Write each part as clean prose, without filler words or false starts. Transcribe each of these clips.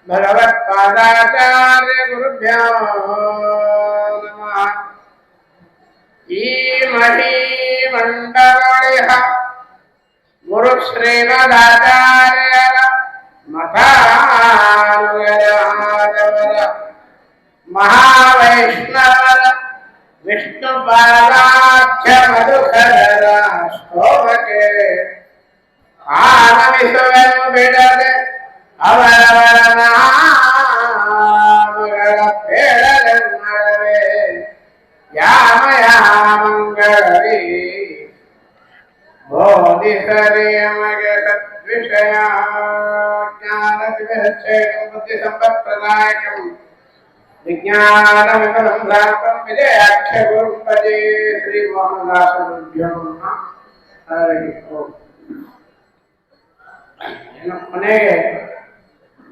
ಭಗವತ್ಪಾದಾಚಾರ್ಯ ಗುರುಭ್ಯೋ ನಮಃ. ಈ ಮಹೀಮಂಡಲೊಳಿಹ ಗುರು ಶ್ರೀಮದಾಚಾರ್ಯರ ಮಠಾನುಗರಾದವರ ಮಹಾವೈಷ್ಣವರ ವಿಷ್ಣು ಪಾದಾಖ್ಯ ಮಧುಕರ ಸ್ತೋಮಕ್ಕೆ ಆನಮಿಸುವೆನು ಬಿಡದೆ ಅವರವರ ನಾಮಗಳ ಬೇಡದೆ ಮಾಡವೆ ಯಾಮಯ ಮಂಗಳರಿ ಬೋಧಿಸರಿ ಯಮಗೆ ಸದ್ವಿಷಯ ಜ್ಞಾನ ಬುದ್ಧಿ ಸಂಪತ್ಪ್ರದಾಯಕಂ ವಿಜ್ಞಾನ ವಿಮಲಂ ಭ್ರಾಂತಂ ವಿಜಯಾಖ್ಯ ಗುರುಂ ಭಜೆ ಶ್ರೀ ಮೋಹನದಾಸ ಗುರುಭ್ಯೋ ನಮಃ. ಹರಿ ಓಂ. ಕೊನೆಗೆ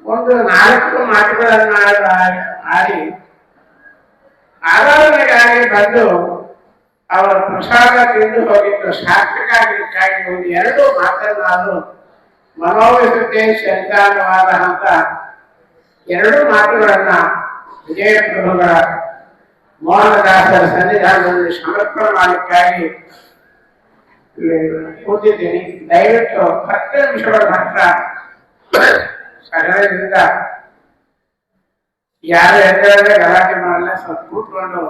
ಒಂದು 4 ಮಾತುಗಳನ್ನು ಆಡಿ ಆರಾಧನೆಗಾಗಿ ಬಂದು ಅವರ ಪ್ರಸಾದ ತಿಂದು ಹೋಗಿದ್ದು ಸಾರ್ಥಕಾಗಲಿಕ್ಕಾಗಿ ಒಂದು 2 ಮಾತನ್ನಾದರೂ ಮನೋವಿಸುತ್ತೆ ಸಂತಾನವಾದ ಅಂತ 2 ಮಾತುಗಳನ್ನ ವಿಜಯಪ್ರಭುಗಳ ಮೋಹನದಾಸರ ಸನ್ನಿಧಾನದಲ್ಲಿ ಸಮರ್ಪಣೆ ಮಾಡಲಿಕ್ಕಾಗಿ ಕೂತಿದ್ದೀನಿ. ದಯವಿಟ್ಟು 10 ನಿಮಿಷಗಳ ಮಾತ್ರ ಸಗರದಿಂದ ಯಾರು ಎದುರೇ ಗಲಾಟೆ ಮಾಡಲ್ಲ, ಸ್ವಲ್ಪ ಕೂತ್ಕೊಂಡು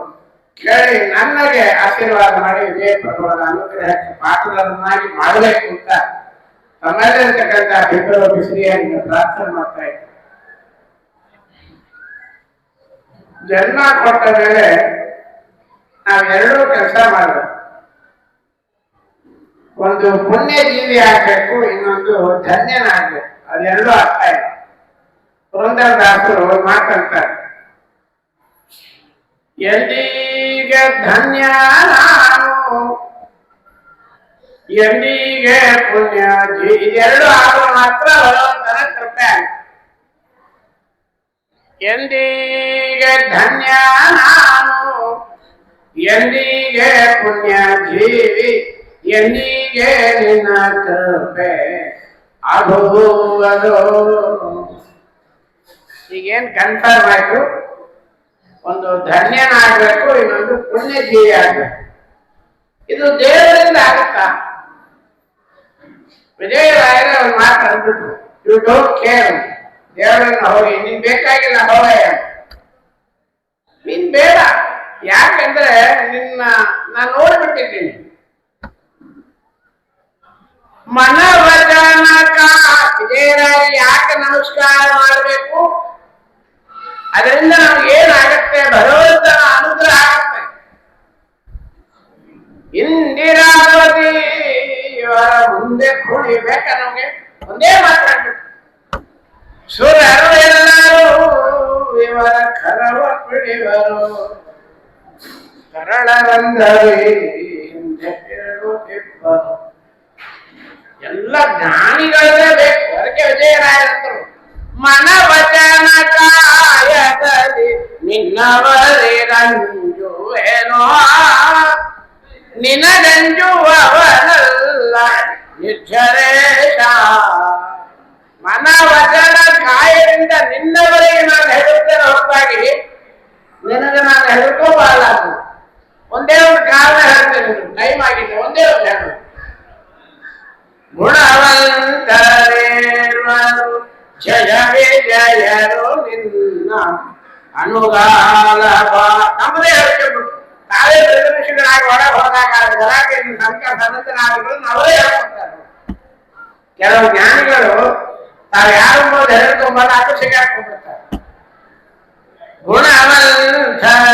ಕೇಳಿ ನನಗೆ ಆಶೀರ್ವಾದ ಮಾಡಿ ವಿಜಯಪ್ರಭುಗಳ ಅನುಗ್ರಹಕ್ಕೆ ಪಾತ್ರರನ್ನಾಗಿ ಮಾಡಬೇಕು ಅಂತ ತಮ್ಮಲ್ಲಿರ್ತಕ್ಕಂಥ ಬೆಂಗಳೂರು ಬಿಸಿಲಿಯನ್ನು ಪ್ರಾರ್ಥನೆ ಮಾಡ್ತಾ ಇದ್ದಾರೆ. ಜನ್ಮ ಕೊಟ್ಟ ಮೇಲೆ ನಾವೆರಡೂ ಕೆಲಸ ಮಾಡಬೇಕು. ಒಂದು ಪುಣ್ಯ ಜೀವಿ ಆಗ್ಬೇಕು, ಇನ್ನೊಂದು ಧನ್ಯನಾಗ್ಬೇಕು. ಅದೆರಡೂ ಆಗ್ತಾ ಇಲ್ಲ. ಪುರಂದರದಾಸರು ಮಾತಂತಾರೆ, ಎಂದಿಗೆ ಧನ್ಯ ನಾನು ಎಂದಿಗೆ ಪುಣ್ಯ ಜೀವಿ, ಇದೆರಡು ಆದರೂ ಮಾತ್ರ ಭಗವಂತನ ಕೃಪೆ. ಎಂದಿಗೆ ಧನ್ಯ ನಾನು ಎಂದಿಗೆ ಪುಣ್ಯ ಜೀವಿ, ಎಂದಿಗೆ ನಿನ್ನ ಕೃಪೆ ಆಗುವುದು. ಈಗೇನು ಕನ್ಫರ್ಮ್ ಆಯ್ತು, ಒಂದು ಧನ್ಯನಾಗಬೇಕು, ಇನ್ನೊಂದು ಪುಣ್ಯ ಜೀವಿ ಆಗ್ಬೇಕು. ಇದು ದೇವರಿಂದ ಆಗುತ್ತಾ? ವಿಜಯರಾಯರ ಒಂದು ಮಾತು ಅಂದ್ಬಿಟ್ರು, ಯು ಡೋಂಟ್ ಕೇರ್, ದೇವರನ್ನ ಹೋಗಿ ನಿನ್ ಬೇಕಾಗಿಲ್ಲ ಹೋಗಯ್ಯ, ನೀನ್ ಬೇಡ, ಯಾಕಂದ್ರೆ ನಾನು ನೋಡ್ಬಿಟ್ಟಿದ್ದೀನಿ. ಮನವಚನಕ ವಿಜಯರಾಯ ಯಾಕೆ ನಮಸ್ಕಾರ ಮಾಡಬೇಕು? ಅದರಿಂದ ನಮ್ಗೆ ಏನಾಗತ್ತೆ? ಭಗವಂತನ ಅನುಗ್ರಹ ಆಗತ್ತೆ. ಇಂದಿರಾವತಿ ಇವರ ಮುಂದೆ ಕುಣಿಬೇಕ ನಮ್ಗೆ ಒಂದೇ ಮಾತಾಡ್ಬೇಕು. ಸುರರು ಎಲ್ಲರೂ ಇವರ ಕರವ ಪಿಡಿವರು, ಕರಳರಂದರಿ ಹಿಂದೆ ತಿರುಗುತ್ತಿಬ್ಬರು. ಎಲ್ಲ ಜ್ಞಾನಿಗಳೇ ಬೇಕು. ಅದಕ್ಕೆ ವಿಜಯರಾಯರಂತರು ಮನವಚನ ಕಾಯದಲ್ಲಿ ನಿನ್ನವರೇ ರಂಜುವೇನೋ, ನಿನಗಂಜುವವನಲ್ಲ ನಿರ್ಜರೇಶ. ಮನವಚನ ಕಾಯದಿಂದ ನಿನ್ನವರೆಗೆ ನಾನು ಹೇಳುತ್ತೇನೆ ಹೊರತಾಗಿ ನಿನಗೆ ನಾನು ಹೇಳ್ಕೋಬಾರಲ್ಲ. ಒಂದೇ ಒಂದು ಕಾರಣ ಹೇಳ್ತೇನೆ, ಟೈಮ್ ಆಗಿದೆ. ಒಂದೇ ಒಂದು ಹೇಳು, ಗುಣವಂತರೇರ್ವರು ಜಯವೇ ಜಯರು ನಿನ್ನ ಅನುಗಾಲ. ನಮ್ಮದೇ ಹೇಳ್ಕೊಂಡು ನಾವೇ ಪ್ರತಿನಿಧಿಗಳಾಗಿ ಒಳಗೆ ಹೋದಾಗ ಗಲಾಟೆ ಸಂತನಾದಿಗಳು ಅವರೇ ಹೇಳ್ಕೊಡ್ತಾರೆ. ಕೆಲವು ಜ್ಞಾನಿಗಳು ತಾವು ಯಾರು ಹೇಳ್ಕೊಂಬಲ್ಲ, ಅದು ಸಿಗಾಕೊಂಡ್ಬಿಡ್ತಾರೆ. ಗುಣವಂತರೇರ್ವರು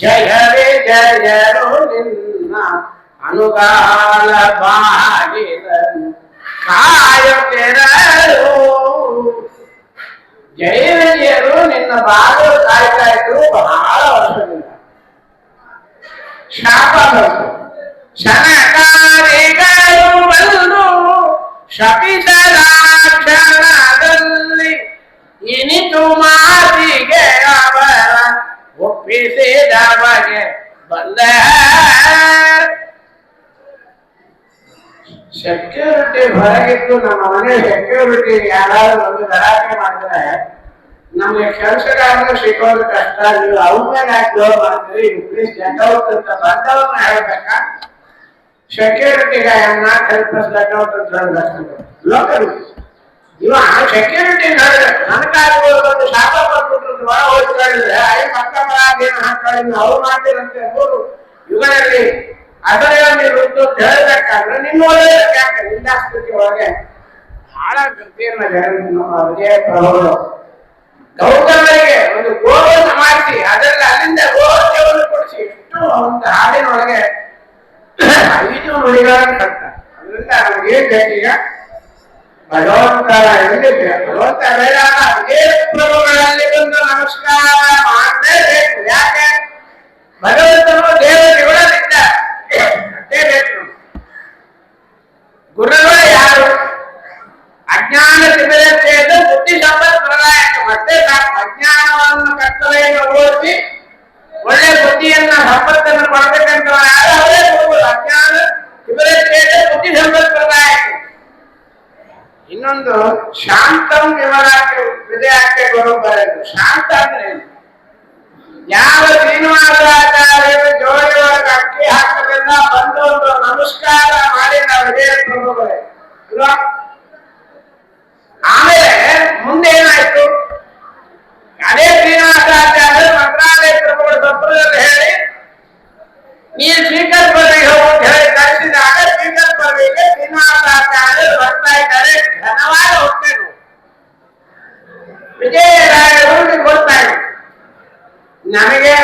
ಜಯವೇ ಜಯರು ನಿನ್ನ ಅನುಗಾಲ ಬಾಗಿಲನ್ನು ಕಾಯುತ್ತಿರಲು. ಜೈವಿಯರು ನಿನ್ನ ಬಾಗಿಲು ಕಾಯ್ತಾ ಇದ್ರು ಬಹಳ ವರ್ಷದಿಂದ. ಶಾಪ ಬಂತು, ಶನಕಾರಿಗಳು ಬಂದು ಶಪಿಸಲಾಕ್ಷಣದಲ್ಲಿ ಇನಿತು ಮಾತಿಗೆ ಅವರ ಒಪ್ಪಿಸಿದ ಬಗೆ ಬಂದ. ಸೆಕ್ಯೂರಿಟಿ ಹೊರಗಿದ್ದು ನಮ್ಮ ಮನೆ ಸೆಕ್ಯೂರಿಟಿ ಯಾರಾದ್ರೂ ಒಂದು ಗಲಾಟೆ ಮಾಡಿದ್ರೆ ನಮ್ಗೆ ಕೆಲಸಗಾರರು ಸಿಗೋದು ಕಷ್ಟ. ನೀವು ಅವ್ರ ಮೇಲೆ ಯಾಕೆ ಜೋರ್ ಮಾಡ್ತೀರಿ? ಪ್ಲೀಸ್ ಗೆಟ್ ಔಟ್ ಅಂತ ಬಂದವ್ರನ್ನ ಹೇಳ್ಬೇಕಾ? ಸೆಕ್ಯೂರಿಟಿ ಗಾಯನ್ನ ಹೆಲ್ಪಸ್ ಗೆಟ್ ಔಟ್ ಅಂತ ಹೇಳ್ಬೇಕು. ಲೋಕಲ್ ಇವ ಸೆಕ್ಯೂರಿಟಿ ಹಣಕಾಸುಗಳು ಬಂದು ಶಾಪ ಕೊಟ್ಬಿಟ್ಟು ಒಳ ಹೋಗ್ಕೊಂಡಿದ್ರೆ ಐದು ಮಕ್ಕಳೇನು ಹಾಕೊಂಡಿದ್ದು ಅವ್ರು ಮಾಡ್ತೀರಂತೆ ಮೂರು ಯುಗದಲ್ಲಿ ಅದರಲ್ಲಿ ರುದ್ದು ಹೇಳಬೇಕಾದ್ರೆ ನಿಮ್ಮ ಒಳ್ಳೆಯದಕ್ಕೆ ಯಾಕೆ ನಿಂದಾಸ್ತಿಕೆ ಒಳಗೆ ಬಹಳ ಗಂಭೀರ್ನ ವಿಜಯ ಪ್ರಭುಗಳು ಗೌತಮರಿಗೆ ಒಂದು ಗೋವನ್ನು ಮಾಡಿಸಿ ಅದರಲ್ಲಿ ಅಲ್ಲಿಂದ ಗೋಹತ್ಯವನ್ನು ಕೊಡಿಸಿ ಎಷ್ಟು ಒಂದು ಹಾಡಿನೊಳಗೆ 5 ನುಡಿಗಳನ್ನು ಕಟ್ತಾರೆ. ಅದರಿಂದ ನಮ್ಗೆ ಏನ್ ಬೇಕೀಗ? ಭಗವಂತನ ಎಲ್ಲಿದೆ? ಭಗವಂತ ಬೇಡ, ವಿಜಯ ಪ್ರಭುಗಳಲ್ಲಿ ಬಂದು ನಮಸ್ಕಾರ ಮಾಡಲೇಬೇಕು. ಯಾಕೆ? ಭಗವಂತನು ದೇವರುಗಳಲ್ಲಿದ್ದ ಅದೇ ಬೇಕು. ಗುರುಗಳು ಯಾರು? ಅಜ್ಞಾನ ತಿಮಿರತೆಯನ್ನು ಬುದ್ಧಿ ಸಂಪತ್ ಪ್ರದಾಯಕ. ಮತ್ತೆ ಅಜ್ಞಾನವನ್ನು ಕತ್ತಲೆಯನ್ನು ಓದಿಸಿ ಒಳ್ಳೆ ಬುದ್ಧಿಯನ್ನ ಸಂಪತ್ತನ್ನು ಕೊಡ್ಬೇಕಂತ ಯಾರು? ಅವರೇ ಗುರುಗಳು. ಅಜ್ಞಾನ ತಿಮಿರತೆಯನ್ನು ಬುದ್ಧಿ ಸಂಪತ್ ಪ್ರದಾಯಕ. ಇನ್ನೊಂದು ಶಾಂತಂ ವಿಮಲಾಕ್ಕೆ ವಿಜಯಾಕ್ಕೆ ಗುರು ಬರೆದು. ಶಾಂತ ಅಂದ್ರೆ ಯಾವ ಶ್ರೀನಿವಾಸಾಚಾರ್ಯರು ಜೋಡಿ ಒಳಗೆ ಅಕ್ಕಿ ಹಾಕಲಿಲ್ಲ ಬಂದು ಒಂದು ನಮಸ್ಕಾರ ಮಾಡಿ ನಾವು ವಿಜಯ ಪ್ರಭುಗಳೇ. ಆಮೇಲೆ ಮುಂದೆ ಏನಾಯ್ತು? ಅದೇ ಶ್ರೀನಿವಾಸಾಚಾರ್ಯರು ಮಂತ್ರಾಲಯ ಪ್ರಭುಗಳ ಸಂಪ್ರದಾಯದಲ್ಲಿ ಹೇಳಿ ನೀನು ಶ್ರೀಕಲ್ಪರಿಗೆ ಹೋಗು ಅಂತ ಹೇಳಿ ಕಳಿಸಿದಾಗ ಶ್ರೀಕಲ್ಪರಿಗೆ ಶ್ರೀನಿವಾಸಾಚಾರ್ಯರು ಬರ್ತಾ ಇದ್ದಾರೆ. ಘನವಾದ ಹೊಟ್ಟೆನು ವಿಜಯರಾಯರು ಗೊತ್ತಾ ಇದೆ. ನನಗೆ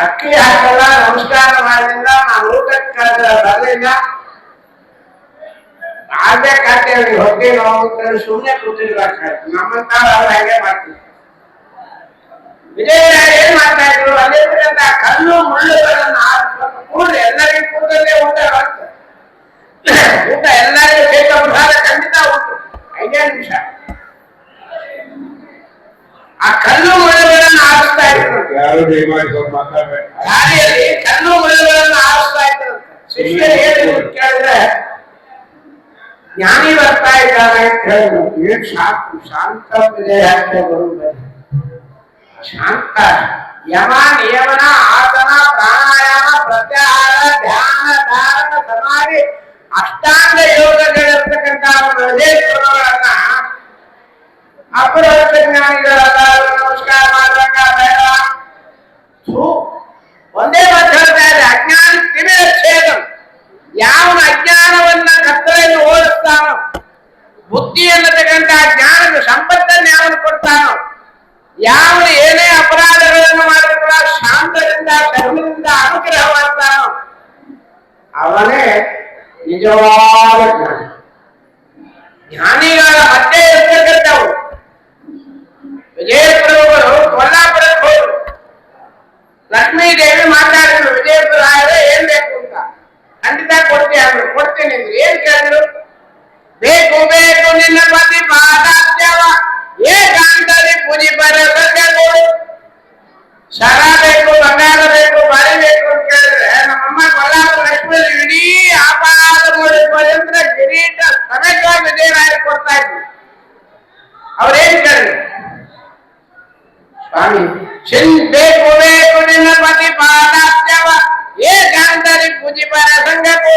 ಅಕ್ಕಿ ಹಾಕಲ್ಲ, ನಮಸ್ಕಾರ ಮಾಡಲಿಲ್ಲ, ನಾನು ಊಟಕ್ಕೆ ಬರಲಿಲ್ಲ, ಆಗ್ಬೇಕಾಗ್ತೇವೆ ಹೊಟ್ಟೆ ನೋವು ಸುಮ್ಮನೆ ಕೂತಿರ್ಬೇಕಾಯ್ತು. ನಮ್ಮಂತ ಅವ್ರು ಹಾಗೆ ಮಾಡ್ತೀವಿ. ವಿಜಯರಾಯ ಏನ್ ಮಾಡ್ತಾ ಇದ್ರು? ಅಲ್ಲಿರ್ತಕ್ಕಂಥ ಕಲ್ಲು ಮುಳ್ಳುಗಳನ್ನು ಕೂಡ್ರೆ ಎಲ್ಲರಿಗೂ ಕೂದಲೇ ಊಟ ಬರ್ತದೆ. ಊಟ ಎಲ್ಲರಿಗೂ ಬೇಕಾದ ಖಂಡಿತ ಉಂಟು. 5 ನಿಮಿಷ ಆ ಕಲ್ಲು ಮುಳ್ಳುಗಳನ್ನು ಆರಿಸ್ತಾ ಇದ್ರು. ದಾರಿಯಲ್ಲಿ ಕಲ್ಲು ಮುಳ್ಳುಗಳನ್ನು ಆರಿಸ್ತಾ ಇದ್ರು. ಶಿಷ್ಯರು ಏನು ಕೇಳಿದ್ರೆ ಜ್ಞಾನಿ ಬರ್ತಾ ಇದ್ದಾರೆ ಅಂತ ಹೇಳಿದ್ರು. ಏನ್ ಶಾಂತ ವಿಜಯ ಬರುವುದು ಶಾಂತ. ಯಮ ನಿಯಮನ ಆಸನ ಪ್ರಾಣಾಯಾಮ ಪ್ರತ್ಯಾಹಾರ ಧ್ಯಾನ ಧಾರಣ ಸಮಾಧಿ ಅಷ್ಟಾಂಗ ಯೋಗಗಳಿರ್ತಕ್ಕಂಥ ವಿಜಯಗಳನ್ನ ಅಪರೋಕ್ಷ ಜ್ಞಾನಿಗಳಲ್ಲ ನಮಸ್ಕಾರ ಮಾಡ್ಬೇಕ ಬೇಡ? ಒಂದೇ ಮಾತು ಹೇಳ್ತಾ ಇದೆ, ಅಜ್ಞಾನ ತಿಮಿರಚ್ಛೇದ. ಯಾವನ ಅಜ್ಞಾನವನ್ನ ಕತ್ತಲೆಯನ್ನು ಓಡಿಸ್ತಾನೋ, ಬುದ್ಧಿಯನ್ನು ತಗೊಂಡ ಜ್ಞಾನದ ಸಂಪತ್ತನ್ನು ಯಾವನು ಕೊಡ್ತಾನೋ, ಯಾವನು ಏನೇ ಅಪರಾಧಗಳನ್ನು ಮಾಡಿರುವ ಶಾಂತದಿಂದ ಧರ್ಮದಿಂದ ಅನುಗ್ರಹ ಮಾಡ್ತಾನೋ ಅವನೇ ನಿಜವಾದ ಜ್ಞಾನಿ. ಜ್ಞಾನಿಗಳ ಮಧ್ಯೆ ಇರ್ತಕ್ಕಂಥವು ವಿಜಯಪುರಗಳು ಕೊಲ್ಲಾಪುರಕ್ಕೆ ಹೋದ್ರು. ಲಕ್ಷ್ಮೀದೇವಿ ಮಾತಾಡಿದ್ರು, ವಿಜಯಪುರ ಆದ್ರೆ ಏನ್ ಬೇಕು ಅಂತ. ಖಂಡಿತ ಕೊಡ್ತೀವಿ ಅಂದ್ರು. ಕೊಡ್ತೀನಿ ಅಂದ್ರು. ಏನ್ ಕೇಳಿದ್ರು? ಬೇಕು ಬೇಕು ನಿನ್ನ ಪತಿ ಪಾದಾತ್ಯವ ಏಕಾಂತದಿ ಪೂಜಿ ಬರಬೇಕು, ಸರ ಬೇಕು, ಬಂಗಾರ ಬೇಕು, ಬಾರಿ ಬೇಕು ಅಂತ ಕೇಳಿದ್ರೆ ನಮ್ಮಮ್ಮ ಕೊಲ್ಲಾಪುರ ಲಕ್ಷ್ಮೀ ಇಡೀ ಆಪಾದ ಪರ್ಯಂತರ ಕಿರೀಟ ಸಮೇತವಾಗಿ ವಿಜಯರಾಯರು ಕೊಡ್ತಾ ಇದ್ರು. ಅವ್ರೇನ್ ಕೇಳಿದ್ರು? ಸ್ವಾಮಿ ಬೇಕು ಬೇಕು ನಿನ್ನ ಪತಿ ಪಾದಾತ್ಯವ ಏಕಾಂತದಿ ಪೂಜಿ ಬರ ಸಂಗತಿ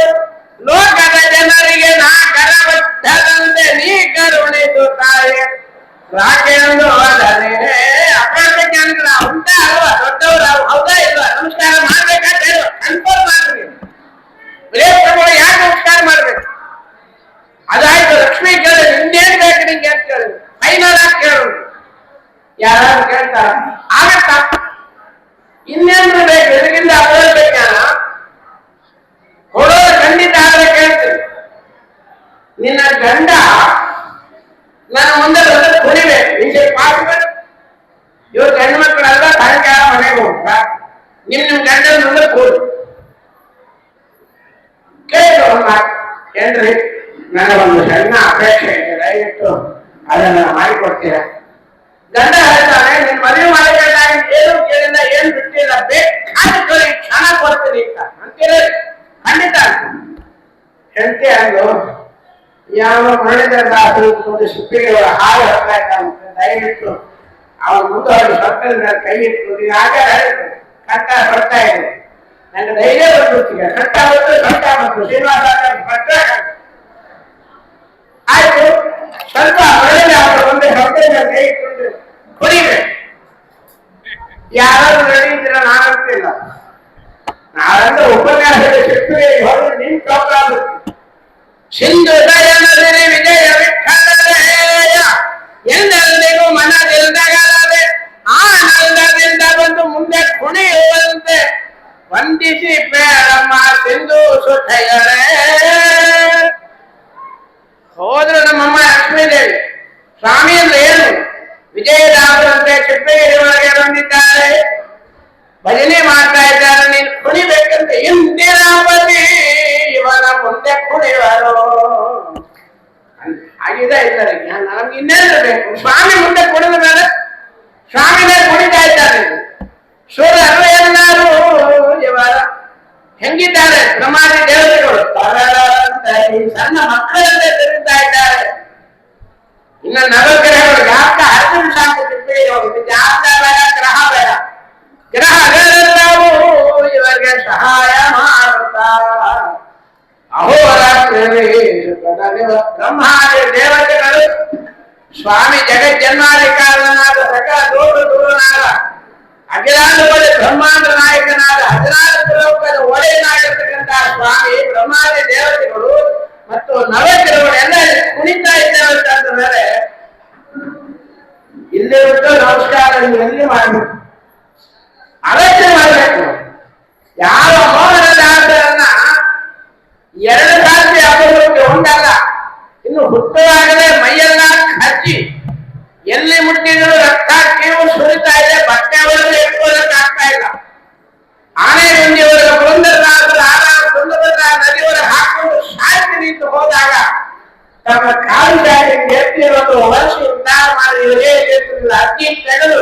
ಲೋಕದ ಜನರಿಗೆ ನಾ ಕರಬದ್ಧದಂತೆ ನೀ ಕರುಣಿಸುತ್ತಾರೆ. ರಾಕೆಂದು ಹೋದರೆ ಅಪರಾಧ ಜ್ಞಾನಿಗಳ ಉಂಟ ಅಲ್ವಾ? ದೊಡ್ಡವರು ಹೌದಾ ಇಲ್ವಾ? ನಮಸ್ಕಾರ ಮಾಡ್ಬೇಕಂತ ಹೇಳುವ ಕನ್ಫರ್ಮ್ ಮಾಡ್ರಿ. ವಿಜಯಪ್ರಭು ಯಾಕೆ ನಮಸ್ಕಾರ ಮಾಡ್ಬೇಕು? ಅದಾಯ್ತು. ಲಕ್ಷ್ಮೀ ಕೇಳಿದ್ರು, ಇನ್ನೇನ್ ಬೇಕು ನಿಂಗೆ ಅಂತ ಕೇಳಿದ್ರು. ಫೈನಲ್ ಆಗಿ ಕೇಳೋದು. ಯಾರು ಕೇಳ್ತಾರ? ಆಗತ್ತ. ಇನ್ನೇನು ಬೇಕು? ಇದಕ್ಕಿಂತ ಅಪರಾಧ ಜ್ಞಾನ ಕೊಡೋದು ಖಂಡಿತ ಆದ್ರೆ ಕೇಳ್ತೀನಿ. ನಿನ್ನ ಗಂಡ ನನ್ನ ಮುಂದೆ ಬಂದ್ರೆ ಕುಡಿಬೇಕು, ನಿಮಗೆ ಪಾಸ್ಬೇಕು. ಇವತ್ತು ಹೆಣ್ಮಕ್ಳೆಲ್ಲ ಸಾಯಂಕಾಲ ಮನೆಗೆ ಹೋಗ್ತ ನಿಮ್ ಗಂಡನ ಮುಂದೆ ಕೂಡು ಕೇಳಿದ್ರು. ಏನ್ರಿ ನನಗೊಂದು ಸಣ್ಣ ಅಪೇಕ್ಷೆ ಇದೆ, ದಯವಿಟ್ಟು ಅದನ್ನ ಮಾಡಿಕೊಡ್ತೀರಾ? ಗಂಡ ಹೇಳ್ತಾನೆ, ನಿನ್ ಮದುವೆ ಮಾಡಿಕೊಂಡಾಗ ಏನು ಕೇಳಿಲ್ಲ, ಏನ್ ಬಿಟ್ಟಿಲ್ಲ, ಬೇಕಾದ್ರೆ ಕ್ಷಣ ಕೊಡ್ತೀನಿ ಅಂತ ಅಂತೀರ? ಖಂಡಿತ ಅಂತ ಹೆಂಡತಿ ಅಂದು ಯಾವ ಮರಳಿದ ದಾಸರು ಶಿಪ್ಪಿಗೆ ಹಾಲು ಹಾಕ್ತಾ ಇದ್ದಂತೆ ದಯವಿಟ್ಟು ಅವನ ಮುಂದೆ ಅವರು ಸೊಕ್ಕದ ಕೈ ಇಟ್ಕೊಂಡು ಆಗ ಕಟ್ಟ ಬರ್ತಾ ಇದೆ ನನ್ನ ಧೈರ್ಯ ಬಂದ್ಬಿಡ್ತೀಗ ಕಟ್ಟ ಬಂತು ಶ್ರೀನಿವಾಸ ಆಯ್ತು ಸ್ವಲ್ಪ ಮರಳಿದ ಅವರು ಒಂದೇ ಸೊಕ್ಕದ ಕೈ ಇಟ್ಕೊಂಡು ಕುಡಿಬೇಕು ಯಾರಾದ್ರೂ ನಡೆಯಿದ್ರೆ ನಾನಂತಿಲ್ಲ ನಾವಂದ್ರೆ ಉಪನ್ಯಾಸದ ಶಿಪ್ಪಿಗೆ ಹೋದ್ರೆ ನಿನ್ ತಪ್ಪಾಗುತ್ತೆ ಸಿಂಧು ದಯನದಿರಿ ವಿಜಯ ವಿಠಲರೇಯ ಎಲ್ಲರಿಗೂ ಮನದಿಲ್ಲದೆ ಆನಂದದಿಂದ ಬಂದು ಮುಂದೆ ಕುಣಿಯುವಂತೆ ವಂದಿಸಿ ಬೇಡಮ್ಮ ಸಿಂಧು ಸುಠೆಯರೇ. ಹೋದ್ರು ನಮ್ಮಮ್ಮ ಲಕ್ಷ್ಮೀದೇವಿ. ಸ್ವಾಮಿ ಅಂದ್ರೆ ಏನು? ವಿಜಯದಾಸರಂತೆ ಚಿಪ್ಪಗಿರಿ ಒಳಗೆ ಬಂದಿದ್ದಾರೆ, ಭಜನೆ ಮಾಡ್ತಾ ಇದ್ದಾರೆ, ನೀನು ಕುಣಿಬೇಕಂತ ಇಂದಿರಾವತಿ ಇವನ ಮುಂದೆ ಕುಣಿವರು ಆಗಿದೆ ಇದ್ದಾರೆ. ನಮ್ಗೆ ಇನ್ನೇನು ಬೇಕು? ಸ್ವಾಮಿ ಮುಂದೆ ಕುಣಿದ ಮೇಲೆ ಸ್ವಾಮಿನೇ ಕುಣಿತಾ ಇದ್ದಾರೆ. ಸೂರ್ಯರು ಎಲ್ಲರೂ ಇವರ ಹೆಂಗಿದ್ದಾರೆ? ಬ್ರಹ್ಮಾದಿ ದೇವತೆಗಳು ಸಣ್ಣ ಮಕ್ಕಳಂತೆ ತಿರುಗ್ತಾ ಇದ್ದಾರೆ. ಇನ್ನು ನವಗ್ರಹಗಳು ಯಾಕ ಅರ್ಜುನ ಶಾಂತಿ ಜಾತ ಬೇಡ, ಗ್ರಹ ಬೇಡ, ಗ್ರಹಗಳೆಲ್ಲವೂ ಇವರಿಗೆ ಸಹಾಯ ಮಾಡುತ್ತಾ ಅಹೋರಾತ್ರಿ ಬ್ರಹ್ಮಾದಿ ದೇವತೆಗಳು ಸ್ವಾಮಿ ಜಗಜ್ಜನ್ಮಾದಿ ಕಾರಣನಾದ ಸಕಲ ದೋಷ ದೂರನಾದ ಅಖಿಲಾಂಡದಲ್ಲಿ ಬ್ರಹ್ಮಾಂಡ ನಾಯಕನಾದ 14 ಲೋಕದ ಒಡೆಯನಾಗಿರ್ತಕ್ಕಂತಹ ಸ್ವಾಮಿ ಬ್ರಹ್ಮಾದಿ ದೇವತೆಗಳು ಮತ್ತು ನವಗ್ರಹಗಳೆಲ್ಲ ಕುಣಿತಾ ಇದ್ದೇವೆ ಅಂತ ಮೇಲೆ ಇಲ್ಲಿ ಬಿಟ್ಟು ನಮಸ್ಕಾರ ಎಲ್ಲಿ ಮಾಡಬೇಕು, ಆಲೋಚನೆ ಮಾಡಬೇಕು. ಯಾವ ಮೋಹನ ದಾಸರನ್ನ 2 ಸಾರಿ ಅಪರೂಪಕ್ಕೆ ಹೊಂದಲ್ಲ, ಇನ್ನು ಹುಟ್ಟುವಾಗಲೇ ಮೈಯೆಲ್ಲ ಹಚ್ಚಿ ಎಲ್ಲಿ ಮುಟ್ಟಿದ್ರು ರಕ್ತ ಕೀವು ಸುರಿತಾ ಇದೆ, ಬಟ್ಟೆ ಒಳಗೆ ಇಟ್ಕೊಳ್ಳೋಕ್ಕಾಗ್ತಾ ಇಲ್ಲ. ಆನೆ ಮುಂದಿಯವರ ಪುರಂದರದಾಸರ ಸುಂದರ ನದಿಯವರ ಹಾಕೊಂಡು ಶಾಂತಿ ನಿಂತು ಹೋದಾಗ ತಮ್ಮ ಕಾಲು ಜಾರಿ ಎತ್ತಿರೋದು ವರ್ಷ ಉದ್ಧಾರ ಮಾಡಿದರೆ ಅಕ್ಕಿ ತೆಗೆದು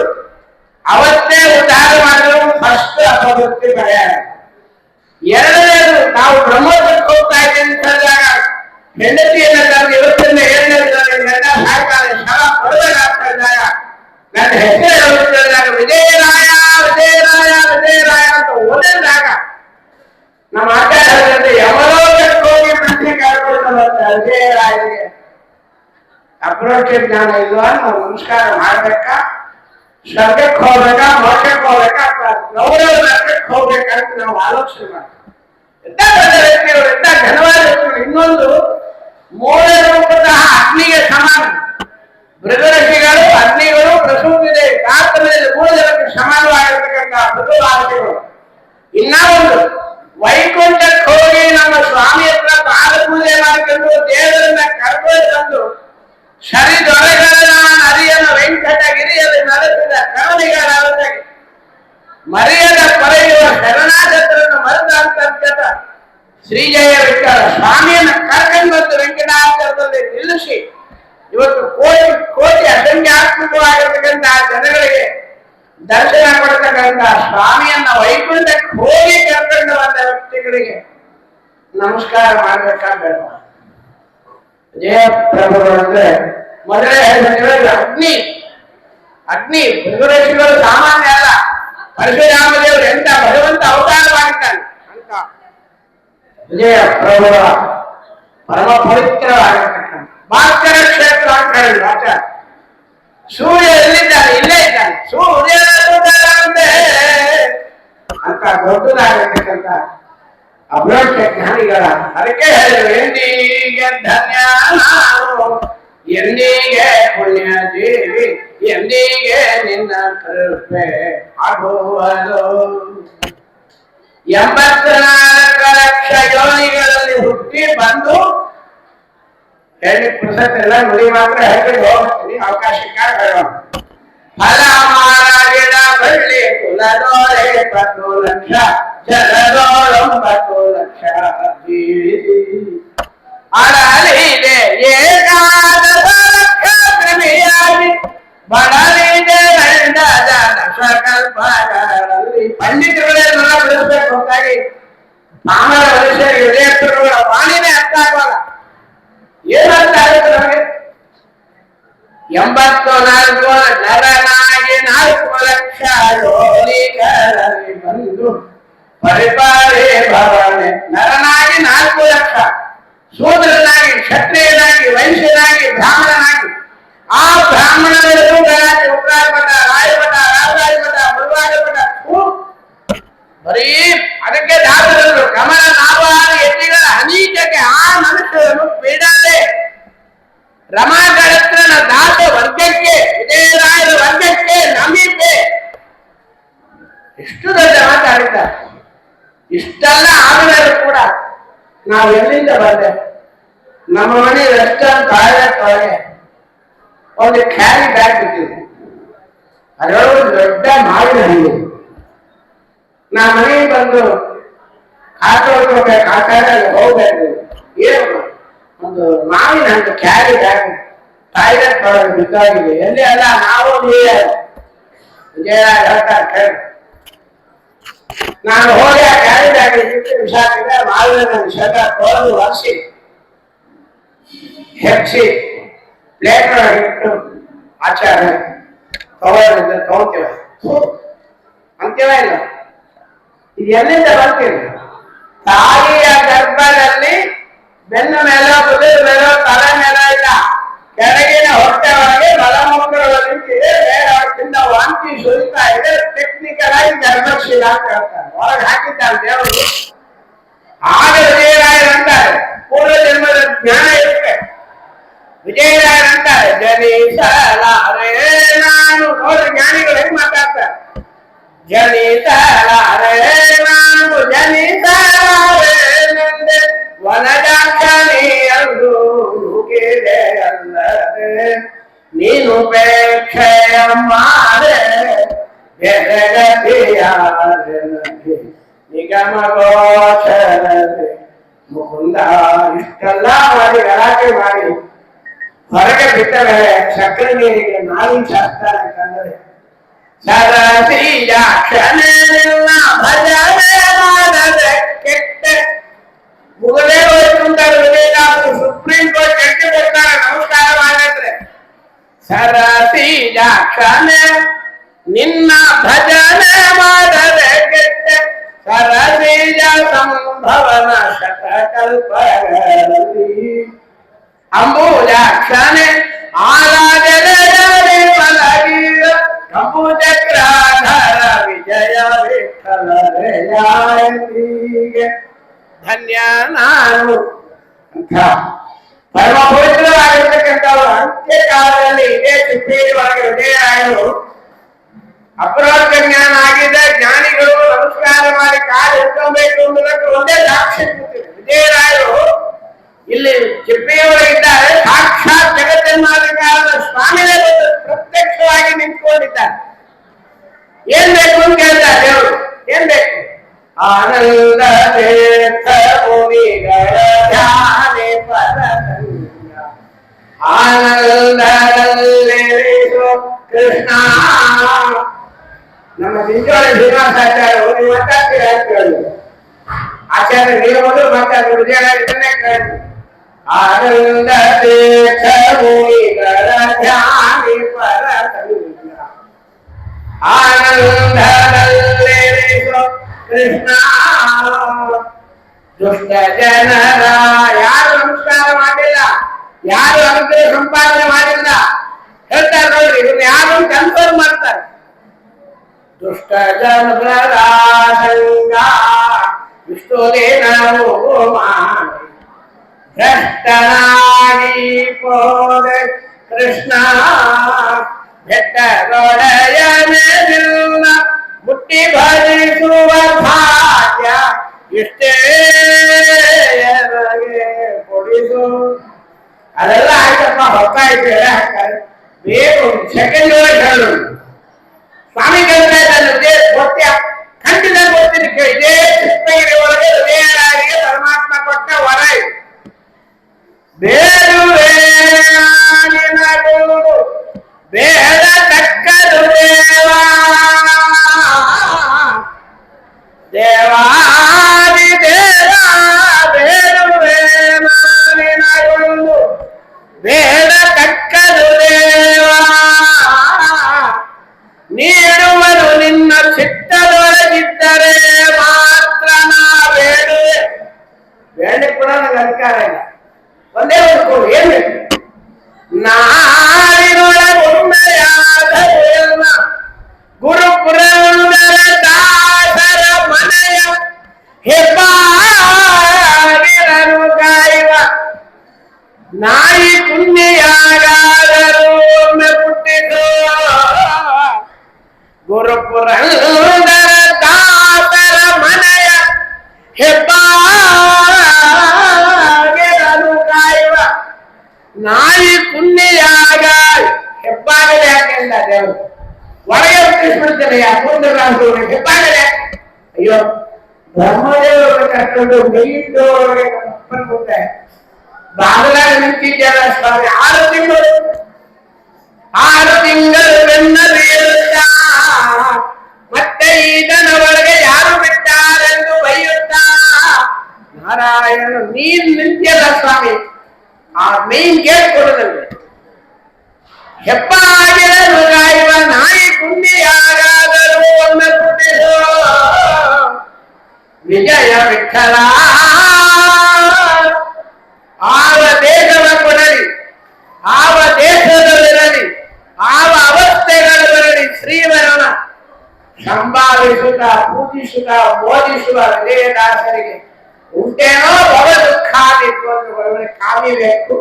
ಅವತ್ತೇ ಉದ್ಧಾರ ಮಾಡಿದ್ರು ಫಸ್ಟ್ ಅಪವೃತ್ತಿ ಭಯ. ಎರಡನೇದು ನಾವು ಬ್ರಹ್ಮೋತ್ಸವಕ್ಕೆ ಹೋಗ್ತಾ ಇದ್ದೇವೆ ಅಂತ ಹೇಳಿದಾಗ ಹೆಂಡತಿಯನ್ನ ತಂದು ಇವತ್ತಿಂದ 7ನೇ ದಿನ ಸಾಯಂಕಾಲ ಶವ ಕೊಡಬೇಕಾಗ್ತಾ ಇದ್ದಾಗ ನನ್ನ ಹೆಸರು ಹೇಳುತ್ತಿದ್ದಾಗ ವಿಜಯರಾಯ ವಿಜಯರಾಯ ವಿಜಯರಾಯ ಅಂತ ಓದಿದಾಗ ನಮ್ಮ ಆಚಾರ್ಯರಲ್ಲಿ ಯಮಲೋಕಕ್ಕೆ ಹೋಗಿ ಪ್ರಶ್ನೆ ಕೇಳ್ಕೊಳ್ತಾ ವಿಜಯರಾಯನಿಗೆ ಅಪ್ರೋಚ ಜ್ಞಾನ ಇಲ್ವಾ, ನಾವು ನಮಸ್ಕಾರ ಮಾಡ್ಬೇಕಾ, ಸ್ವರ್ಗಕ್ಕೆ ಹೋಗ್ಬೇಕಾ, ಮೋಕ್ಷಕ್ಕೆ ಹೋಗ್ಬೇಕಾ, ಗೌರವ ನರಕಕ್ಕೆ ಹೋಗ್ಬೇಕಂತ ನಾವು ಆಲೋಚನೆ ಮಾಡ್ತೀವಿ. ಎಂತ ವ್ಯಕ್ತಿಗಳು, ಎಂತ ಘನವಾದ ವ್ಯಕ್ತಿಗಳು. ಇನ್ನೊಂದು ಮೂಲ ರೂಪದ ಅಗ್ನಿಗೆ ಸಮಾನ. ಮೃಗರಕ್ಷಿಗಳು, ಅಗ್ನಿಗಳು, ಪ್ರಸೂತಿದೆ ಕಾರ್ತದಲ್ಲಿ 3 ಜನಕ್ಕೆ ಸಮಾನವಾಗಿರ್ತಕ್ಕಂತಹ ಮೃದುವಾದಿಗಳು. ಇನ್ನ ಒಂದು ವೈಕುಂಠಕ್ಕೆ ಹೋಗಿ ನಮ್ಮ ಸ್ವಾಮಿ ಹತ್ರ ಪಾದ ಪೂಜೆ ಮಾಡಿಕೊಂಡು ದೇವರನ್ನ ಕರ್ಕೊಂಡು ತಂದು ಸರಿ ದೊರೆಗಳ ಅರಿಯನ ವೆಂಕಟಗಿರಿಯಲ್ಲಿ ನಡೆಸಿದ ಕರುಣಿಗರಾಗಿ ಮರ್ಯಾದ ಪಡೆಯುವ ಶರಣಾಗತರನ್ನು ಮರೆತ ಅಂತರ್ಗತ ಶ್ರೀಜಯ ವಿಠಲ ಸ್ವಾಮಿಯನ್ನು ಕರ್ಕೊಂಡು ಬಂದು ವೆಂಕಟಾಚಲದಲ್ಲಿ ನಿಲ್ಲಿಸಿ ಇವತ್ತು ಕೋಟಿ ಕೋಟಿ ಅಸಂಖ್ಯಾತ್ಮಕವಾಗಿರ್ತಕ್ಕಂತಹ ಜನಗಳಿಗೆ ದರ್ಶನ ಕೊಡ್ತಕ್ಕಂತಹ ಸ್ವಾಮಿಯನ್ನ ವೈಕುಂಠಕ್ಕೆ ಹೋಗಿ ಕರ್ಕೊಂಡು ಬಂದ ವ್ಯಕ್ತಿಗಳಿಗೆ ನಮಸ್ಕಾರ ಮಾಡ್ಬೇಕಾಗಬೇಡ. ಜಯ ಪ್ರಭುಗಳು ಅಂದ್ರೆ ಮೊದಲೇ ಅಗ್ನಿ ಅಗ್ನಿ ಮೃಗರೇಶಿಗಳು ಸಾಮಾನ್ಯ ಅಲ್ಲ. ಪರಶುರಾಮದೇವರು ಎಂತ ಭಗವಂತ ಅವತಾರ ಮಾಡಿದ್ದಾನೆ ಅಂತ ವಿಜಯ ಪ್ರಭುಗಳ ಪರಮ ಪವಿತ್ರವಾಗಿರ್ತಕ್ಕಂಥ ಭಾಸ್ಕರ ಕ್ಷೇತ್ರ ಅಂತ ಹೇಳಿದ್ರು ಆಚಾರ್ಯ. ಸೂರ್ಯ ಎಲ್ಲಿದ್ದಾನೆ? ಇಲ್ಲೇ ಇದ್ದಾನೆ. ಸೂರ್ಯ ಅಂತ ದೊಡ್ಡದಾಗಿರ್ತಕ್ಕಂಥ ಅಬ್ರೋಚ ಜ್ಞಾನಿಗಳ ಅದಕ್ಕೆ ಹೇಳಿದ್ರು, ಎಂದಿಗೆ ಧನ್ಯ ನಾನು, ಎಂದಿಗೆ ಪುಣ್ಯ ಜೀವಿ, ಎಂದಿಗೆ ನಿನ್ನ ಕೃಪೆ ಆಗುವುದು. 84 ಲಕ್ಷ ಯೋನಿಗಳಲ್ಲಿ ಹುಟ್ಟಿ ಬಂದು ಹೇಳಿ ಪುಸ್ತಕ ಎಲ್ಲ ನುಡಿ ಮಾತ್ರ ಹೇಳಿ ಹೋಗ್ತೀನಿ, ಅವಕಾಶಕ್ಕಾಗಿ ಹೇಳೋಣ. ಫಲ ಮಾರ ಗಿಡ ಬಳ್ಳಿ ಕುಲದೋರೆ 10 ಲಕ್ಷ, ಜನದೋಳು 9 ಲಕ್ಷ ಜೀವಿಸಿ ಅಡಲಿದೆ ಏಕಾದಶ ಲಕ್ಷ ಕ್ರಮಿಯಾಗಿ ಬಡಲಿದೆ ಗಂಡದ ದಶಕಲ್ಪಗಳಲ್ಲಿ. ಪಂಡಿತರುಗಳೆಲ್ಲ ಬಿಡಿಸ್ಬೇಕು ಹೊತ್ತಾಗಿ ಪಾಮರ ಮನುಷ್ಯರಿಗೆ ವಿಜಯಪುರಗಳ ವಾಣಿನೇ ಅರ್ಥ ಆಗೋಲ್ಲ. ಏನೋ 84 ನರನಾಗಿ 4 ಲಕ್ಷ ಯೋನಿಗಳಲ್ಲಿ ಬಂದು ಪರಿಪಾಲೇ ಭವನೆ. ನರನಾಗಿ 4 ಲಕ್ಷ, ಶೂದ್ರನಾಗಿ, ಕ್ಷತ್ರಿಯನಾಗಿ, ವೈಶ್ಯನಾಗಿ, ಬ್ರಾಹ್ಮಣನಾಗಿ, ಆ ಬ್ರಾಹ್ಮಣರೆಲ್ಲರೂ ಗಲಾಟೆ, ಉಗ್ರಾಯಮಠ, ರಾಯಮಠ, ರಾಜರಾಜಮಠ, ಮುರುಘಾಮಠ, ಬರೀ ಅದಕ್ಕೆ ದಾಸರರು ಕಮಲ ನಾವಾದ ಎತ್ತಿಗಳ ಅನೀಚಕ್ಕೆ ಆ ಮನುಷ್ಯರನ್ನು ಬಿಡದೆ ರಮಾಗಳತ್ರನ ದಾಸ ವರ್ಗಕ್ಕೆ, ವಿಜಯರಾಯರ ವರ್ಗಕ್ಕೆ ನಮಿತೆ. ಎಷ್ಟು ದೊಡ್ಡ ಮಾತಾಡಿದ್ದಾರೆ. ಇಷ್ಟೆಲ್ಲ ಆದರೂ ಕೂಡ ನಾವು ಎಲ್ಲಿಂದ ಬಂದೆ? ನಮ್ಮ ಮನೆ ರೆಸ್ಟೋರೆಂಟ್ ಒಳಗೆ ಒಂದು ಕ್ಯಾರಿ ಬ್ಯಾಗ್ ಬಿಟ್ಟಿದೆ. ಅದರೊಳಗೆ ದೊಡ್ಡ ಮಾವಿನ ಹಣ್ಣು. ನಾ ಮನೆಗೆ ಬಂದು ಹೋಗ್ಬೇಕು, ಹೋಗ್ಬೇಕು, ಏನು ಒಂದು ಮಾವಿನ ಹಣ್ಣು ಕ್ಯಾರಿ ಬ್ಯಾಗ್ ಟಾಯ್ಲೆಟ್ ಒಳಗೆ ಬಿದ್ದಾಗಿದೆ. ಎಲ್ಲಿ ಅಲ್ಲ, ನಾವು ವಿಜಯ ಹೇಳ್ತಾರೆ ಕೇಳಿ. ನಾನು ಹೋಗಿ ಆ ಕ್ಯಾರಿ ಬ್ಯಾಗ್ ಬಿಟ್ಟು ವಿಷಾಕಿದ್ರೆ ಮಾವಿನ ಶಕ ತೊಳೆದು ಒರೆಸಿ ಹೆಚ್ಚಿ ಪ್ಲೇಟ್ ಒಳಗೆ ಇಟ್ಟು ಆಚಾರ ತಗೋತೀವ ಅಂತೀವ ಇಲ್ಲ. ಇದು ಎಲ್ಲಿಂದ ಬರ್ತೀವಿ? ತಾಯಿಯ ಗರ್ಭದಲ್ಲಿ ಬೆನ್ನ ಮೇಲೆ, ಬುದುರ ಮೇಲೆ, ತಲೆ ಮೇಲೆ ಇಲ್ಲ, ಕೆಳಗಿನ ಹೊಟ್ಟೆ ಒಳಗೆ ಮಲಮೂತ್ರಗಳು ನಿಂತಿದೆ, ಬೇರೆಯಿಂದ ವಾಂತಿ ಸುರಿತಾ ಇದೆ. ಟೆಕ್ನಿಕಲ್ ಆಗಿ ಗರ್ಭಶೀಲ ಅಂತ ಹೇಳ್ತಾರೆ. ಹೊರಗೆ ಹಾಕಿದ್ದಾರೆ ದೇವರು. ಆಗ ವಿಜಯರಾಯರಂತಾರೆ ಪೂರ್ವ ಜನ್ಮದ ಜ್ಞಾನ ಇರುತ್ತೆ. ವಿಜಯರಾಯರಂತಾರೆ ಜನಿಸಲಾರೆ ನಾನು. ನೋಡಿ ಜ್ಞಾನಿಗಳು ಹೆಂಗ್ ಮಾತಾಡ್ತಾರೆ. ಜನಿಸಲಾರೆ ನಾನು, ಜನಿಸಲಾರೆ ನಂದೆ ವನಜಾಕ್ಷಣಿಯಂದು ನುಗಿದೆ ಅಲ್ಲದೆ ನೀನು ಪೇಕ್ಷೆಯ ಮಾರೆ ಬೆರಗತಿಯಾರೆ ನಿಗಮ ಗೋಚರದೆ ಮುಕುಂದ. ಇಷ್ಟೆಲ್ಲ ಮಾಡಿ ಗಲಾಟೆ ಮಾಡಿ ಹೊರಗೆ ಬಿಟ್ಟ ಮೇಲೆ ಸಕ್ಕರೆ ನೀರಿಗೆ ನಾವಿನ ಶಾಸ್ತ್ರ ಅಂತಂದ್ರೆ ಸರಸಿಯಾಕ್ಷನೆಲ್ಲ ಭಜನೆ ಮಾಡದೆ ಕೆಟ್ಟ ಮುಗಲೇ ಹೋಯ್ತು ಅಂತಾರೆ ವಿಜಯದಾಸರು. ಸುಪ್ರೀಂ ಕೋರ್ಟ್ ಜಡ್ಜಿ ಬರ್ತಾರೆ ನಮಸ್ಕಾರ ಮಾಡಿದ್ರೆ. ಸರಸಿಯಾಕ್ಷನೆ ನಿನ್ನ ಭಜನೆ ಮಾಡದೆ ಕೆಟ್ಟ ಸರಸಿಯ ಸಂಭವನ ಶತಕಲ್ಪಗಳಲ್ಲಿ ಅಂಬುಜಾಕ್ಷನೆ ಆರಾಧನೆ ಮಲಗಿದ ಅಂಬುಜಕ್ರಾಧಾರ ವಿಜಯ ವಿಠಲರೆಯಾಯಿಗೆ ಧನ್ಯ ನಾನು ಅಂತ ಪರಮ ಪವಿತ್ರವಾಗಿರ್ತಕ್ಕಂಥವ್ರು. ಅಂತ್ಯ ಕಾಲದಲ್ಲಿ ಇದೇ ಚಿಪ್ಪೇರಿ ಒಳಗೆ ವಿಜಯರಾಯರು ಅಪರೋಕ್ಷ ಜ್ಞಾನ ಆಗಿದೆ. ಜ್ಞಾನಿಗಳು ನಮಸ್ಕಾರ ಮಾಡಿ ಕಾಲು ಇಟ್ಕೊಬೇಕು ಅನ್ನೋದಕ್ಕೆ ಒಂದೇ ಸಾಕ್ಷಿ ಕೂತಿದೆ. ವಿಜಯರಾಯರು ಇಲ್ಲಿ ಚಿಪ್ಪೆಯವರಿದ್ದಾರೆ. ಸಾಕ್ಷಾತ್ ಜಗತ್ತನ್ನಾದ ಸ್ವಾಮಿನೇ ಪ್ರತ್ಯಕ್ಷವಾಗಿ ನಿಂತ್ಕೊಂಡಿದ್ದಾರೆ. ಏನ್ ಬೇಕು ಅಂತ ಕೇಳ್ತಾರೆ ದೇವರು. ಏನ್ ಬೇಕು? ಆನಂದ ತೀರ್ಥ ಮುನಿಗಳ ಧ್ಯಾನೆ ಪರತಂಗ ಆನಂದದಲ್ಲಿರಿಸು ಕೃಷ್ಣ. ನಮ್ಮ ಚಿಂಚೋಳಿ ಶ್ರೀನಿವಾಸಾಚಾರ್ಯರು ನೀವು ಮಾತಾಡ್ತೀರ ಅಂತ ಕೇಳಿದ್ರು. ಆಚಾರ್ಯ ನೀವು ಮೊದಲು ಮಾತಾಡಿದ್ರು, ವಿಜಯರಾಯ ಇದನ್ನೇ ಕೇಳಿದ್ರು. ಆನಂದ ತೀರ್ಥ ಮುನಿಗಳ ಧ್ಯಾನಿ ಪರತಂಗ ಆನಂದದಲ್ಲಿರಿಸು ಕೃಷ್ಣ. ದುಷ್ಟ ಜನರ ಯಾರು ನಮಸ್ಕಾರ ಮಾಡಿಲ್ಲ, ಯಾರು ಅನುಗ್ರಹ ಸಂಪಾದನೆ ಮಾಡಿಲ್ಲ ಹೇಳ್ತಾರೆ ನೋಡ್ರಿ. ಇದನ್ನ ಯಾರು ಕನ್ಫರ್ಮ್ ಮಾಡ್ತಾರೆ. ದುಷ್ಟ ಜನರ ಸಂಗ ವಿಷ್ಣುದೇನವು ಮಾಡಿ ಭ್ರಷ್ಟನಾಗಿ ಪೋದೆ ಕೃಷ್ಣ. ಬೆಟ್ಟದೊಡೆಯನೆಲ್ಲ ಮುಟ್ಟಿ ಭಜಿಸುವ ಭಾಗ್ಯ ಇಷ್ಟೇ ಕೊಡಿಸು. ಅದೆಲ್ಲ ಆಯ್ತಪ್ಪ, ಹೊತ್ತಾಯ್ತು ಹಾಕ್ತಾರೆ. ಬೇಗ ಒಂದು ಸೆಕೆಂಡ್ ಒಳಗೆ ಹೇಳು. ಸ್ವಾಮಿ ಕೇಳ್ತಾ ಇದ್ದಾನೆ, ಗೊತ್ತ್ಯಾ? ಖಂಡಿತ ಗೊತ್ತಿದೆ. ಇದೇ ಚಿಕ್ಕಗಿರಿ ಒಳಗೆ ಹೃದಯರಾಗಿಗೆ ಪರಮಾತ್ಮ ಕೊಟ್ಟ ವರ ಇದು. ಬೇಡುವೆ ಬೇಡ ತಕ್ಕದು ದೇವಾ ದೇವಾದಿ ದೇವ ಬೇಡುವೆ ಮಾನಿನಗಳು ಬೇಡ ತಕ್ಕದು ದೇವ ಮಂತ್ರಿಯ ಪೂರ್ಣರಾಜರು ಹೆಬ್ಬಾಗರೆ ಅಯ್ಯೋ ಬ್ರಹ್ಮದೇವರು ಕರ್ಕೊಂಡು ಮೇಲಿದ್ದವರಿಗೆ ಮುಂದೆ ಬಾಗಲಾಗ ನಿಂತಿದ್ಯಲ್ಲ ಸ್ವಾಮಿ 6 ತಿಂಗಳು ಬೆನ್ನಲ್ಲಿರುತ್ತ ಮತ್ತೆ ಈತನ ಒಳಗೆ ಯಾರು ಬಿಟ್ಟಾರೆಂದು ಬೈಯುತ್ತ ನಾರಾಯಣ ನೀನ್ ನಿಂತಿಯಲ್ಲ ಸ್ವಾಮಿ ಆ ಮೇನ್ ಗೇಟ್ ಕೊಡೋದಂದ್ರೆ ಹೆಪ್ಪಾಗಿರ ಮೃಗಾಯುವ ನಾಯಿ ಕುಂಡಿ ಯಾರಾದರೂ ಒಮ್ಮೆ ಪುಟ್ಟಿಸೋ ವಿಜಯ ವಿಠಲ ಆವ ದೇಶದ ಕೊಡಲಿ ಆವ ದೇಶದಲ್ಲಿರಲಿ ಆವ ಅವಸ್ಥೆಗಳು ಬರಲಿ ಶ್ರೀವರನ ಸಂಭಾವಿಸುತ್ತ ಪೂಜಿಸುತ್ತ ಬೋಧಿಸುವ ಹೃದಯದಾಸರಿಗೆ ಉಂಟೇನೋ ಭವ ದುಃಖಾದಿತ್ತು ಅಂತ ಬರುವರೆ ಕಾಮಿಬೇಕು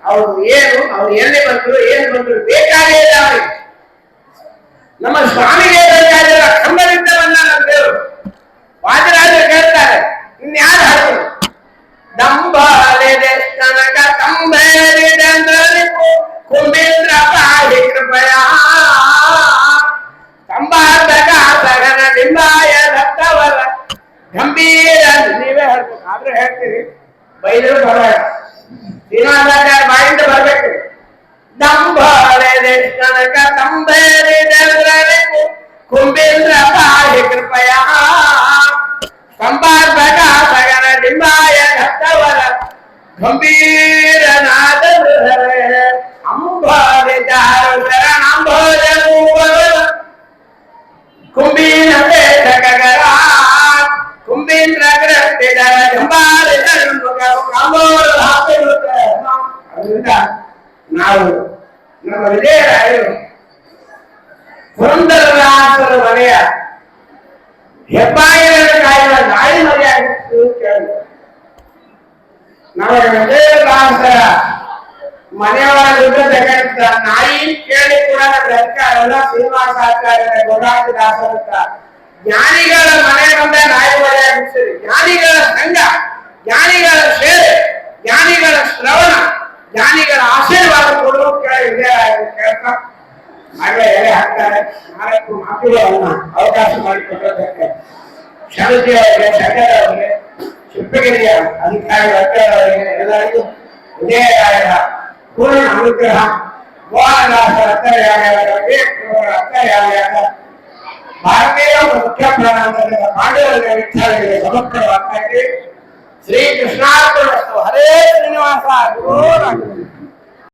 ಅವರು ಏನು ಅವ್ರು ಎಲ್ಲಿ ಬಂದ್ರು ಏನು ಬಂದ್ರು ಬೇಕಾಗೇ ಇಲ್ಲ ಅವರಿಗೆ ನಮ್ಮ ಸ್ವಾಮಿಗೆ ಬೇಕಾಗಿಲ್ಲ ಕಂಬದಿಂದ ಬಂದ ನಮ್ಮ ದೇವರು ವಾಜರಾಜರು ಕೇಳ್ತಾರೆ ಇನ್ಯಾರು ಹಾಕಿದ್ರು ದಂಬಾಲೆ ಕನಕ ಕಂಬೇರಿದಂದ್ರಲ್ಲಿ ಕುಂಬೇಂದ್ರ ಪಾಹಿ ಕೃಪಯ ಕಂಬಾರ್ಧಕ ಸಗನ ಡಿಂಬಾಯ ದತ್ತವರ ಗಂಭೀರ ನೀವೇ ಹೇಳ್ಬೇಕು ಆದ್ರೆ ಹೇಳ್ತೀರಿ ಬೈದರು ಬರಬೇಡ ಶ್ರೀನಿವಾಸಾಚಾರ್ಯ ಬಾಯಿಂದ ಬರ್ಬೇಕು ದಂಬಾಲೆ ಕನಕ ಕಂಬೇರಿದಂದ್ರಲ್ಲಿ ಕುಂಬೇಂದ್ರ ಪಾಹಿ ಕೃಪಯ ಸಂಪಾದಕ ಸಗನ ಡಿಂಬಾಯ ದತ್ತವರ ಗಂಭೀರನಾದ ಅಂಬಾದಿದಾರು ಶರಣಂಭೋಜನು ಕುಂಬೀನ ವೇದಕರ ಕುಂಬೀಂದ್ರ ಗ್ರಸ್ತಿದರ ಅದರಿಂದ ನಾವು ನಮ್ಮ ವಿಜಯರಾಯರು ಪುರಂದರದಾಸರ ಮನೆಯ ಹೆಬ್ಬಾಗಿಲನ್ನು ಕಾಯುವ ನಾಯಿ ಮರೆಯಾಗಿತ್ತು ಕೇಳಿದ್ರು ನಮಗೆ ವಿಜಯದಾಸರ ಮನೆಯೊಳಗಿದ್ದ ನಾಯಿ ಕೇಳಿ ಕೂಡ ಎಲ್ಲ ಶ್ರೀನಿವಾಸಾಚಾರ್ಯರ ಗೌಡಾಂಗದಾಸರ ಜ್ಞಾನಿಗಳ ಮನೆ ಬಂದ ನಾಯಿ ಮರೆಯಾಗಿರ್ತದೆ ಜ್ಞಾನಿಗಳ ಸಂಘ ಜ್ಞಾನಿಗಳ ಸೇವೆ ಜ್ಞಾನಿಗಳ ಶ್ರವಣ ಜ್ಞಾನಿಗಳ ಆಶೀರ್ವಾದ ಕೊಡುವ ಕೇಳ್ತಾ ಹಾಗೆ ಎಲೆ ಹಾಕ್ತಾರೆ 4 ಮಾತುಗಳನ್ನ ಅವಕಾಶ ಮಾಡಿಕೊಟ್ಟದಕ್ಕೆ ಶಾರದಿ ಅವರಿಗೆ ಶಂಕರ ಅವರಿಗೆ ಶಿಲ್ಪಗಿರಿಯ ಅಧಿಕಾರಿ ಅವರಿಗೆ ಎಲ್ಲರಿಗೂ ವಿಜಯರಾಯರ ಪೂರ್ಣ ಅನುಗ್ರಹ ಮೋಹನದಾಸರ ಅತ್ತರೆಯಾಗಿ ಅತ್ತರೆಯಾಗಿಯಾದ ಭಾರತೀಯ ಮುಖ್ಯ ಪ್ರಾಣಾಂತರದ ಪಾಂಡವರಿಗೆ ವಿಠಲರಿಗೆ ಸಮರ್ಪಣವಾಗ್ತಾ ಇದೆ ಶ್ರೀ ಕೃಷ್ಣಾರ್ಪಣ ಹರೇ ಶ್ರೀನಿವಾಸ ಗುರು